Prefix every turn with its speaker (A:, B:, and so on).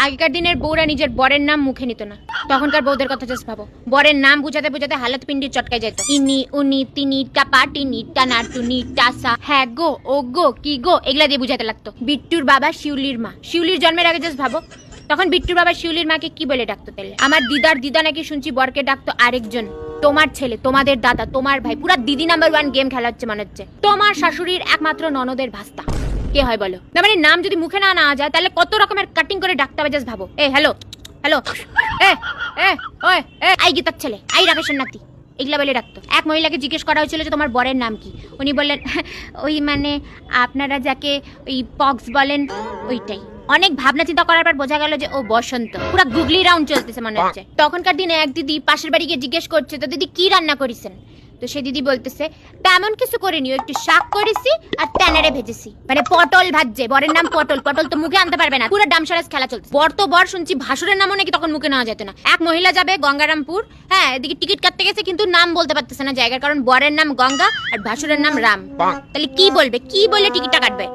A: আগেকার দিনের বউরা নিজের বরের নাম মুখে নিত না, তখনকার বউদের কথা জাস্ট ভাবো। বরের নাম বুঝাতে বুঝাতে হালত পিন্ডির চটকায় যেত। ইনি উনি তিনি টাপা টিনি টানা টুনি টাসা হ্যাঁ গো ও গো কি গো এগুলা দিয়ে বুঝাতে লাগতো। বিট্টুর বাবা শিউলির মা, শিউলির জন্মের আগে জাস্ট ভাবো তখন বিট্টুর বাবা শিউলির মাকে কি বলে ডাকতো তাহলে? আমার দিদার দিদা নাকি শুনছি বরকে ডাকতো আরেকজন, তোমার ছেলে, তোমাদের দাদা, তোমার ভাই, পুরা দিদি নাম্বার 1 গেম খেলা হচ্ছে মনে হচ্ছে। তোমার শাশুড়ির একমাত্র ননদের ভাস্তা কে হয় বলো? না মানে নাম যদি মুখে না না যায় তাহলে কত রকমের কাটিং করে ডাকতে হবে জাস্ট ভাবো। এ হ্যালো হ্যালো এ এ ওই এ আই গীতার ছেলে, আই রাকেশের নাতি, এগুলা বলে ডাকতো। এক মহিলাকে জিজ্ঞেস করা হয়েছিল যে তোমার বরের নাম কি, উনি বললেন ওই মানে আপনারা যাকে ওই পক্স বলেন ওইটাই। অনেক ভাবনা চিন্তা করার পর বোঝা গেল যে ও বসন্ত। পুরো গুগলি রাউন্ড চলতেছে মনে হচ্ছে। তখনকার দিনে এক দিদি পাশের বাড়ি গিয়ে জিজ্ঞেস করছে তো দিদি কি রান্না করেছেন, তো সে দিদি বলতেছে তেমন কিছু করিনি, একটু শাক করেছি আর ট্যানারে ভেজেছি। মানে পটল ভাজছে, বরের নাম পটল, পটল তো মুখে আনতে পারবে না, পুরো ডামসারাস খেলা চলছে। বর তো বর শুনছি ভাসুরের নামও নাকি তখন মুখে নেওয়া যেত না। এক মহিলা যাবে গঙ্গারামপুর, হ্যাঁ এদিকে টিকিট কাটতে গেছে কিন্তু নাম বলতে পারতেছে না জায়গার, কারণ বরের নাম গঙ্গা আর ভাসুরের নাম রাম। তাহলে কি বলবে, কি বলে টিকিটটা কাটবে?